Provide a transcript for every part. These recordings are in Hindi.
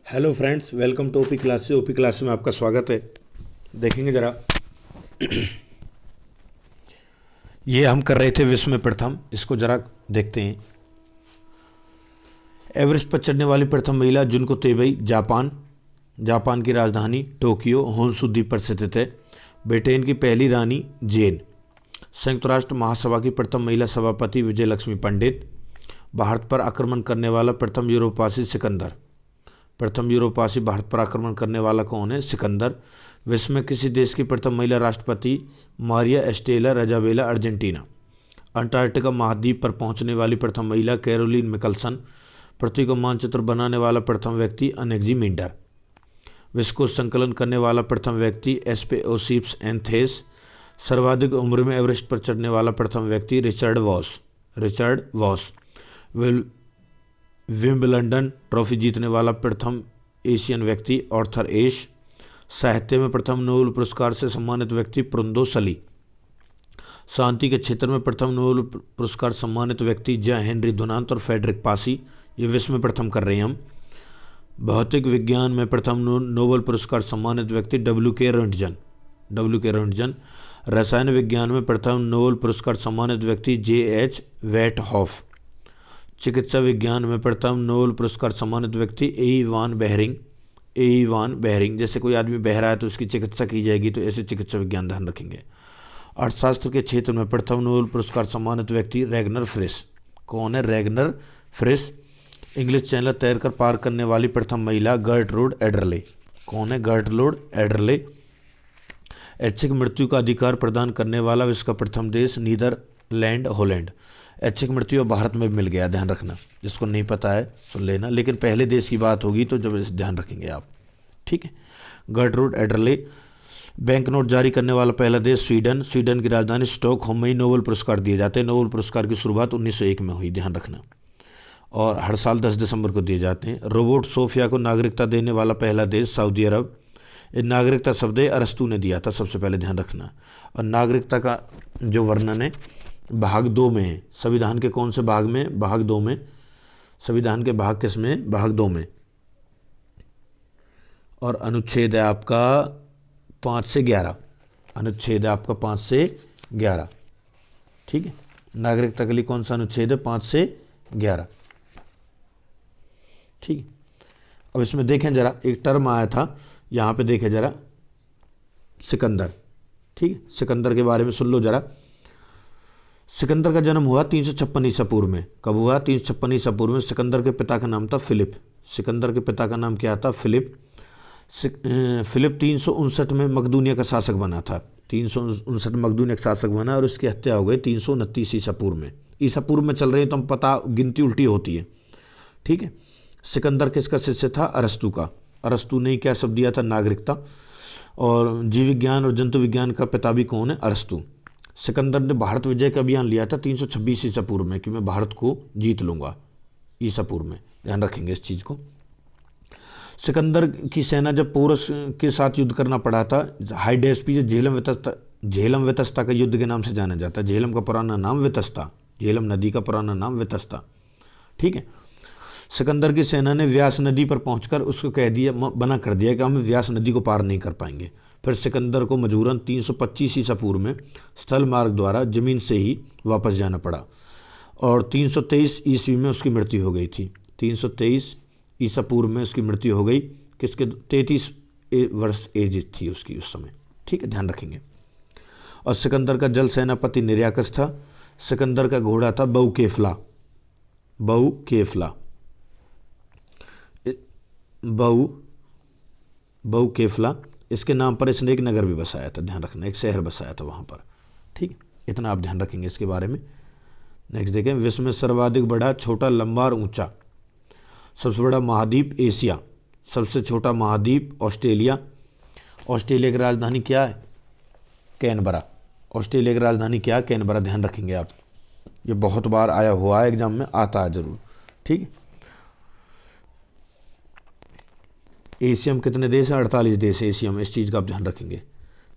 Hello friends, welcome to OP classes. OP class में आपका स्वागत है। देखेंगे ज़रा, ये हम कर रहे थे विश्व में प्रथम, इसको ज़रा देखते हैं। एवरेस्ट पर चढ़ने वाली प्रथम महिला जुनको तेबई, जापान। जापान की राजधानी टोक्यो होन्शु द्वीप पर स्थित है। ब्रिटेन की पहली रानी जेन। संयुक्त राष्ट्र महासभा की प्रथम महिला सभापति विजय लक्ष्मी पंडित। भारत पर आक्रमण करने वाला प्रथम यूरोपवासी सिकंदर। प्रथम यूरोपवासी भारत पर आक्रमण करने वाला कौन है? सिकंदर। विश्व में किसी देश की प्रथम महिला राष्ट्रपति मारिया एस्टेला रजाबेला, अर्जेंटीना। अंटार्कटिका महाद्वीप पर पहुंचने वाली प्रथम महिला कैरोलिन मिकलसन। पृथ्वी का मानचित्र बनाने वाला प्रथम व्यक्ति अनेक्जी मिंडर। विश्व को संकलन करने वाला प्रथम व्यक्ति एस्पेओसिप्स एंथेस। सर्वाधिक उम्र में एवरेस्ट पर चढ़ने वाला प्रथम व्यक्ति रिचर्ड वॉस। विंबलडन ट्रॉफी जीतने वाला प्रथम एशियन व्यक्ति आर्थर एश। साहित्य में प्रथम नोबेल पुरस्कार से सम्मानित व्यक्ति पुरंदो सली। शांति के क्षेत्र में प्रथम नोबेल पुरस्कार सम्मानित व्यक्ति जय हेनरी दुनांत और फेडरिक पासी। ये विश्व में प्रथम कर रहे हैं हम। भौतिक विज्ञान में प्रथम नोबेल पुरस्कार सम्मानित व्यक्ति डब्ल्यू के रंटजन। रसायन विज्ञान में प्रथम नोबेल पुरस्कार सम्मानित व्यक्ति जे.एच. वेटहॉफ। चिकित्सा विज्ञान में प्रथम नोबेल पुरस्कार सम्मानित व्यक्ति ए वान बेहरिंग। जैसे कोई आदमी बह रहा है तो उसकी चिकित्सा की जाएगी, तो ऐसे चिकित्सा विज्ञान ध्यान रखेंगे। अर्थशास्त्र के क्षेत्र में प्रथम नोबेल पुरस्कार सम्मानित व्यक्ति रैगनर फ्रिस। कौन है? Ragnar Friis. इंग्लिश चैनल तैरकर पार करने वाली प्रथम महिला गर्टरूड एडरले। कौन है? गर्टरूड एडरले। ऐच्छिक मृत्यु का अधिकार प्रदान करने वाला विश्व का प्रथम देश नीदरलैंड हॉलैंड। ऐच्छिक मृत्यु भारत में मिल गया, ध्यान रखना। जिसको नहीं पता है सुन लेना, लेकिन पहले देश की बात होगी तो जब ध्यान रखेंगे आप, ठीक है। गर्टरूड एडरले। बैंक नोट जारी करने वाला पहला देश स्वीडन की राजधानी स्टॉकहोम में ही नोबेल पुरस्कार दिए जाते हैं। नोबेल पुरस्कार की शुरुआत 1901 में हुई, ध्यान रखना, और हर साल 10 दिसंबर को दिए जाते हैं। रोबोट सोफिया को नागरिकता देने वाला पहला देश सऊदी अरब। ये नागरिकता शब्द अरस्तु ने दिया था सबसे पहले, ध्यान रखना। और नागरिकता का जो वर्णन है भाग 2 में है। संविधान के कौन से भाग में? भाग 2 में। संविधान के भाग किस में? भाग 2 में। और अनुच्छेद है आपका 5 से 11। अनुच्छेद है आपका 5 से 11, ठीक है। नागरिकता के लिए कौन सा अनुच्छेद है? 5 से 11, ठीक है। अब इसमें देखें जरा, एक टर्म आया था यहाँ पे, देखें जरा, सिकंदर, ठीक है। सिकंदर के बारे में सुन लो जरा। सिकंदर का जन्म हुआ 356 ईसा पूर्व में। कब हुआ? 356 ईसा पूर्व में। सिकंदर के पिता का नाम था फिलिप। सिकंदर के पिता का नाम क्या था? फिलिप। फिलिप 359 में मकदूनिया का शासक बना था। 359 में मकदूनिया का शासक बना और उसकी हत्या हो गई 329 ईसा पूर्व में। ईसा पूर्व में चल रहे हैं तो हम पता, गिनती उल्टी होती है, ठीक है। सिकंदर किसका शिष्य था? अरस्तु का। अरस्तु ने क्या शब्द दिया था? नागरिकता। और जीव विज्ञान और जंतु विज्ञान का पिता भी कौन है? अरस्तु। सिकंदर ने भारत विजय का अभियान लिया था 326 ईसा पूर्व में, कि मैं भारत को जीत लूंगा, ईसा पूर्व में, ध्यान रखेंगे इस चीज़ को। सिकंदर की सेना जब पोरस के साथ युद्ध करना पड़ा था, हाइडेस्पी झेलम वितस्ता का युद्ध के नाम से जाना जाता है। झेलम का पुराना नाम वितस्ता, झेलम नदी का पुराना नाम वितस्ता, ठीक है। सिकंदर की सेना ने व्यास नदी पर पहुंचकर उसको कह दिया, मना कर दिया कि हम व्यास नदी को पार नहीं कर पाएंगे। फिर सिकंदर को मजबूरन 325 ईसा पूर्व में स्थल मार्ग द्वारा जमीन से ही वापस जाना पड़ा और 323 ईस्वी में उसकी मृत्यु हो गई थी। 323 ईसा पूर्व में उसकी मृत्यु हो गई। किसके? 33 वर्ष एज थी उसकी उस समय, ठीक है, ध्यान रखेंगे। और सिकंदर का जल सेनापति निर्याकस था। सिकंदर का घोड़ा था बहुकेफला। बहुकेफला। इसके नाम पर इसने एक नगर भी बसाया था, ध्यान रखना, एक शहर बसाया था वहाँ पर, ठीक। इतना आप ध्यान रखेंगे इसके बारे में। नेक्स्ट देखें, विश्व में सर्वाधिक बड़ा, छोटा, लंबा और ऊंचा। सबसे बड़ा महाद्वीप एशिया। सबसे छोटा महाद्वीप ऑस्ट्रेलिया। ऑस्ट्रेलिया की राजधानी क्या है? कैनबरा। ऑस्ट्रेलिया की राजधानी क्या है? कैनबरा, ध्यान रखेंगे आप। ये बहुत बार आया हुआ है, एग्जाम में आता है जरूर, ठीक है। एशिया में कितने देश हैं? 48 देश है एशिया में, इस चीज़ का आप ध्यान रखेंगे,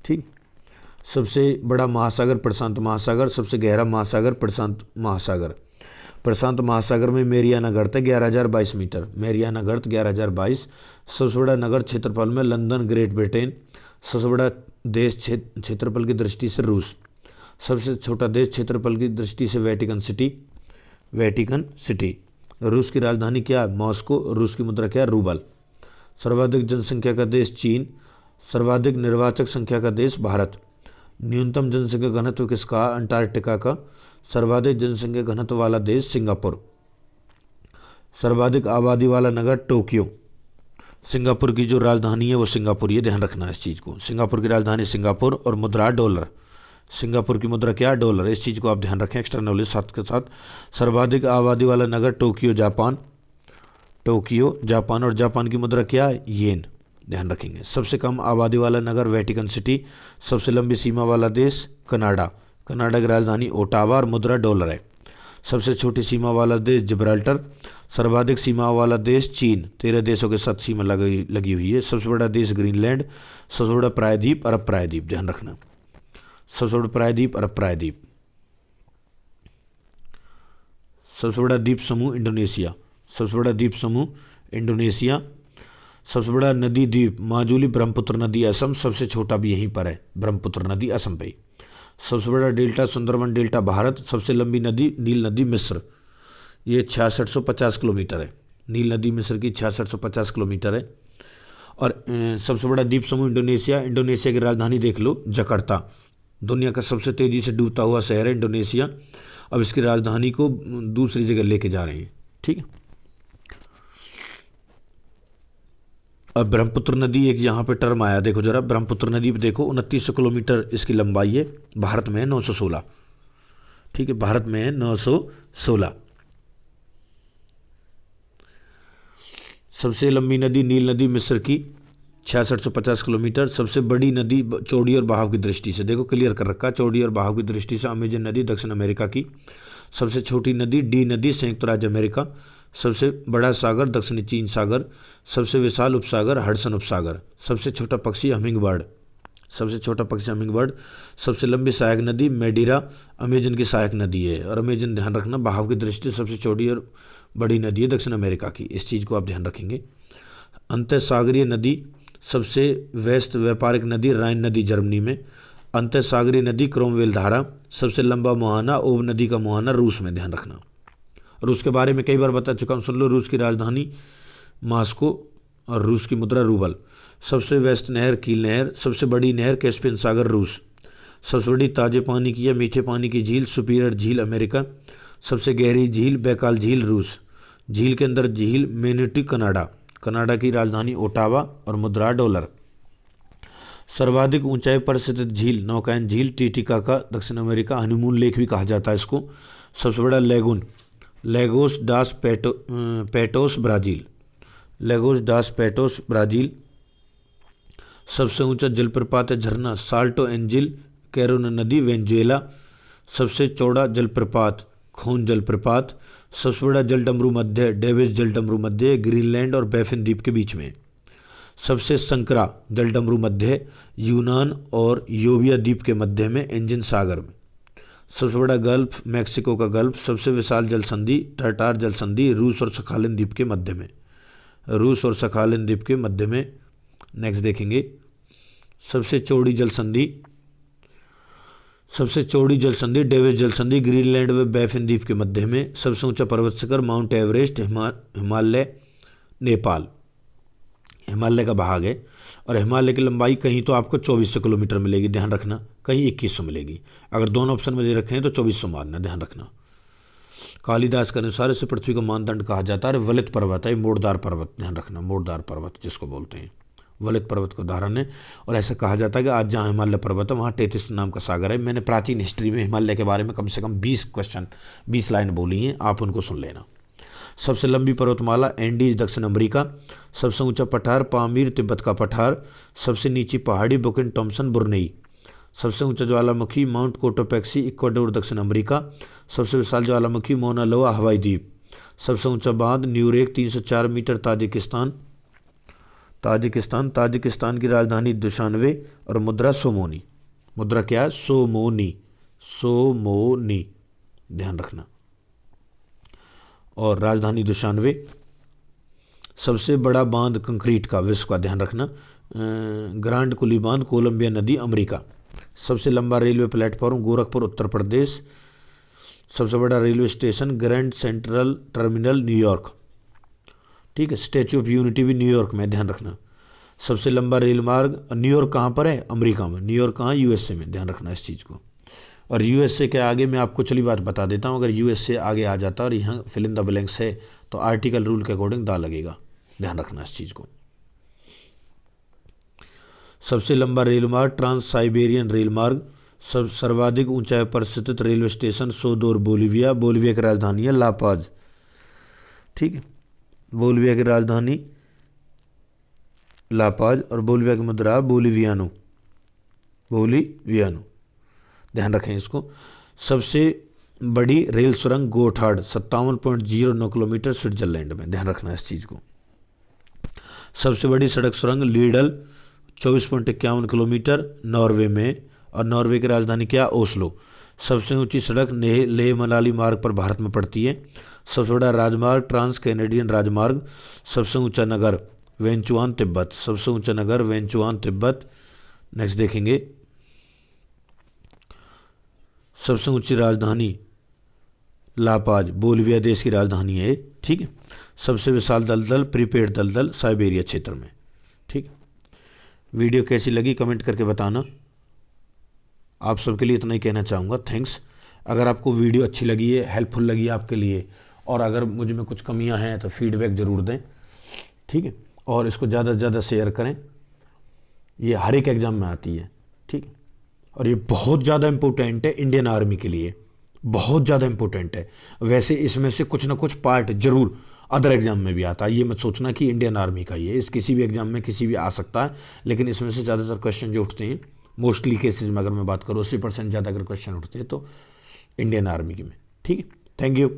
ठीक। सबसे बड़ा महासागर प्रशांत महासागर। सबसे गहरा महासागर प्रशांत महासागर। प्रशांत महासागर में मेरियाना गर्त है 11,022 मीटर, मेरियाना गर्त 11,022। सबसे बड़ा नगर क्षेत्रफल में लंदन ग्रेट ब्रिटेन। सबसे बड़ा देश क्षेत्रफल की दृष्टि से रूस। सबसे छोटा देश क्षेत्रफल की दृष्टि से वेटिकन सिटी, वेटिकन सिटी। रूस की राजधानी क्या है? मॉस्को। रूस की मुद्रा क्या है? रूबल। सर्वाधिक जनसंख्या का देश चीन। सर्वाधिक निर्वाचक संख्या का देश भारत। न्यूनतम जनसंख्या घनत्व किसका? अंटार्कटिका का। सर्वाधिक जनसंख्या घनत्व वाला देश सिंगापुर। सर्वाधिक आबादी वाला नगर टोक्यो। सिंगापुर की जो राजधानी है वो सिंगापुर, ये ध्यान रखना है इस चीज़ को। सिंगापुर की राजधानी सिंगापुर और मुद्रा डॉलर। सिंगापुर की मुद्रा क्या? डॉलर। इस चीज़ को आप ध्यान रखें एक्स्ट्रा नॉलेज साथ के साथ। सर्वाधिक आबादी वाला नगर टोक्यो जापान, टोक्यो जापान। और जापान की मुद्रा क्या है? येन, ध्यान रखेंगे। सबसे कम आबादी वाला नगर वेटिकन सिटी। सबसे लंबी सीमा वाला देश कनाडा, कनाडा की राजधानी ओटावा और मुद्रा डॉलर है। सबसे छोटी सीमा वाला देश जिब्राल्टर। सर्वाधिक सीमा वाला देश चीन, 13 देशों के साथ सीमा लगी हुई है। सबसे बड़ा देश ग्रीनलैंड। सबसे बड़ा प्रायद्वीप अरब प्रायद्वीप, ध्यान रखना। सबसे बड़ा प्रायद्वीप अरब प्रायद्वीप। सबसे बड़ा द्वीप समूह इंडोनेशिया, सबसे बड़ा द्वीप समूह इंडोनेशिया। सबसे बड़ा नदी द्वीप माजुली, ब्रह्मपुत्र नदी असम। सबसे छोटा भी यहीं पर है, ब्रह्मपुत्र नदी असम पे। सबसे बड़ा डेल्टा सुंदरबन डेल्टा भारत। सबसे लंबी नदी नील नदी मिस्र, ये 6650 किलोमीटर है। नील नदी मिस्र की 6650 किलोमीटर है। और सबसे बड़ा द्वीप समूह इंडोनेशिया। इंडोनेशिया की राजधानी देख लो जकार्ता। दुनिया का सबसे तेज़ी से डूबता हुआ शहर है इंडोनेशिया। अब इसकी राजधानी को दूसरी जगह लेके जा रहे हैं, ठीक है। अब ब्रह्मपुत्र नदी एक यहाँ पे टर्म आया, देखो जरा ब्रह्मपुत्र नदी पे देखो 2900 किलोमीटर इसकी लंबाई है। भारत में है 916, ठीक है, भारत में है 916। सबसे लंबी नदी नील नदी मिस्र की 6650 किलोमीटर। सबसे बड़ी नदी चौड़ी और बहाव की दृष्टि से, देखो क्लियर कर रखा, चौड़ी और बहाव की दृष्टि से अमेजन नदी दक्षिण अमेरिका की। सबसे छोटी नदी डी नदी संयुक्त राज्य अमेरिका। सबसे बड़ा सागर दक्षिणी चीन सागर। सबसे विशाल उपसागर हडसन उपसागर। सबसे छोटा पक्षी हमिंग बर्ड, सबसे छोटा पक्षी हमिंग बर्ड। सबसे लंबी सहायक नदी मेडिरा, अमेजन की सहायक नदी है। और अमेजन ध्यान रखना बहाव की दृष्टि से सबसे चौड़ी और बड़ी नदी है दक्षिण अमेरिका की, इस चीज़ को आप ध्यान रखेंगे। अंतःसागरीय नदी सबसे व्यस्त व्यापारिक नदी राइन नदी जर्मनी में। अंतःसागरीय नदी क्रोमवेल धारा। सबसे लंबा मुहाना ओब नदी का मुहाना रूस में, ध्यान रखना। रूस के बारे में कई बार बता चुका हूँ, सुन लो। रूस की राजधानी मॉस्को और रूस की मुद्रा रूबल। सबसे व्यस्त नहर कील नहर। सबसे बड़ी नहर कैस्पियन सागर रूस। सबसे बड़ी ताजे पानी की या मीठे पानी की झील सुपीरियर झील अमेरिका। सबसे गहरी झील बैकाल झील रूस। झील के अंदर झील मेनिटी कनाडा। कनाडा की राजधानी ओटावा और मुद्रा डॉलर। सर्वाधिक ऊंचाई पर स्थित झील नौकायन झील टिटिकाका दक्षिण अमेरिका, हनीमून लेक भी कहा जाता है इसको। सबसे बड़ा lagoon Lagoa dos Patos Brazil, Lagoa dos Patos Brazil. सबसे ऊंचा जलप्रपात है झरना साल्टो एंजिल कैरोना नदी वेनेजुएला। सबसे चौड़ा जलप्रपात खून जलप्रपात। सबसे बड़ा जलडमरू मध्य डेविस जलडमरू मध्य ग्रीनलैंड और बैफिन द्वीप के बीच में। सबसे संकरा जलडमरू मध्य यूनान और योविया द्वीप के मध्य में एंजिन सागर में। सबसे बड़ा गल्फ मैक्सिको का गल्फ। सबसे विशाल जलसंधि टाटार जलसंधि रूस और सखालिन द्वीप के मध्य में, रूस और सखालिन द्वीप के मध्य में। नेक्स्ट देखेंगे सबसे चौड़ी जलसंधि, सबसे चौड़ी जलसंधि डेविस जलसंधि ग्रीनलैंड व बैफिन द्वीप के मध्य में। सबसे ऊंचा पर्वत शिखर माउंट एवरेस्ट हिमालय नेपाल, हिमालय का भाग है। और हिमालय की लंबाई कहीं तो आपको 2400 किलोमीटर मिलेगी, ध्यान रखना, कहीं 2100 मिलेगी। अगर दोनों ऑप्शन में दे रखे हैं तो 2400 मारना, ध्यान रखना। कालिदास के अनुसार इसे पृथ्वी का मानदंड कहा जाता है। वलित पर्वत है, मोड़दार पर्वत, ध्यान रखना, मोड़दार पर्वत जिसको बोलते हैं, वलित पर्वत का उदाहरण है। और ऐसा कहा जाता है कि आज जहाँ हिमालय पर्वत है वहाँ टेथिस नाम का सागर है। मैंने प्राचीन हिस्ट्री में हिमालय के बारे में कम से कम 20 क्वेश्चन 20 लाइन बोली हैं, आप उनको सुन लेना। सबसे लंबी पर्वतमाला एंडीज दक्षिण अमेरिका। सबसे ऊंचा पठार पामीर तिब्बत का पठार। सबसे नीची पहाड़ी बुकिन टॉम्सन बुर्नेई। सबसे ऊंचा ज्वालामुखी माउंट कोटोपैक्सी इक्वाडोर दक्षिण अमेरिका। सबसे विशाल ज्वालामुखी मौना लोआ हवाई द्वीप। सबसे ऊंचा बांध न्यूरेक 304 मीटर ताजिकिस्तान, ताजिकिस्तान। ताजिकिस्तान की राजधानी दुशानवे और मुद्रा सोमोनी, मुद्रा क्या है? सोमोनी, सोमोनी, ध्यान रखना। और राजधानी दुशानवे। सबसे बड़ा बांध कंक्रीट का विश्व का, ध्यान रखना, ग्रांड कुली बांध, कोलंबिया नदी, अमेरिका। सबसे लंबा रेलवे प्लेटफॉर्म गोरखपुर उत्तर प्रदेश। सबसे बड़ा railway station grand central terminal New York, ठीक है। स्टैचू ऑफ यूनिटी भी न्यूयॉर्क में, ध्यान रखना। सबसे लंबा रेल मार्ग, न्यूयॉर्क कहाँ पर है? अमेरिका में। न्यूयॉर्क कहाँ? यूएसए में, ध्यान रखना इस चीज़ को। और यूएसए के आगे मैं आपको चली बात बता देता हूँ, अगर यूएसए आगे आ जाता और यहाँ फिल इन द ब्लैंक्स है तो आर्टिकल रूल के अकॉर्डिंग दा लगेगा, ध्यान रखना इस चीज़ को। सबसे लंबा रेल मार्ग ट्रांस साइबेरियन रेल मार्ग। सब सर्वाधिक ऊंचाई पर स्थित रेलवे स्टेशन सोदोर, बोलीविया। बोलीविया की राजधानी है ला पाज, ठीक है। बोलीविया की राजधानी ला पाज और बोलीविया की मुद्रा बोलीवियानो, बोलीवियानो, ध्यान रखें इसको। सबसे बड़ी रेल सुरंग गोथार्ड 57.09 किलोमीटर स्विट्जरलैंड में, ध्यान रखना इस चीज़ को। सबसे बड़ी सड़क सुरंग लीडल 24.51 किलोमीटर नॉर्वे में, और नॉर्वे की राजधानी क्या? ओस्लो। सबसे ऊंची सड़क लेह मनाली मार्ग पर भारत में पड़ती है। सबसे बड़ा राजमार्ग ट्रांस कैनेडियन राजमार्ग। सबसे ऊंचा नगर वेंचुआन, तिब्बत। सबसे ऊंचा नगर वेंचुआन, तिब्बत। नेक्स्ट देखेंगे, सबसे ऊंची राजधानी ला पाज, बोलीविया देश की राजधानी है, ठीक है। सबसे विशाल दलदल प्रीपेड दलदल साइबेरिया क्षेत्र में, ठीक। वीडियो कैसी लगी कमेंट करके बताना। आप सबके लिए इतना ही कहना चाहूँगा, थैंक्स। अगर आपको वीडियो अच्छी लगी है, हेल्पफुल लगी है आपके लिए, और अगर मुझ में कुछ कमियां हैं तो फीडबैक ज़रूर दें, ठीक है। और इसको ज़्यादा से ज़्यादा शेयर करें, ये हर एक एग्ज़ाम में आती है, ठीक है। और ये बहुत ज़्यादा इम्पोर्टेंट है इंडियन आर्मी के लिए, बहुत ज़्यादा इम्पोर्टेंट है। वैसे इसमें से कुछ ना कुछ पार्ट जरूर अदर एग्जाम में भी आता है, ये मत सोचना कि इंडियन आर्मी का ही है, इस किसी भी एग्जाम में किसी भी आ सकता है। लेकिन इसमें से ज़्यादातर क्वेश्चन जो उठते हैं, मोस्टली केसेज में अगर मैं बात करूँ 80% ज़्यादा अगर क्वेश्चन उठते हैं तो इंडियन आर्मी के में, ठीक है। Thank you.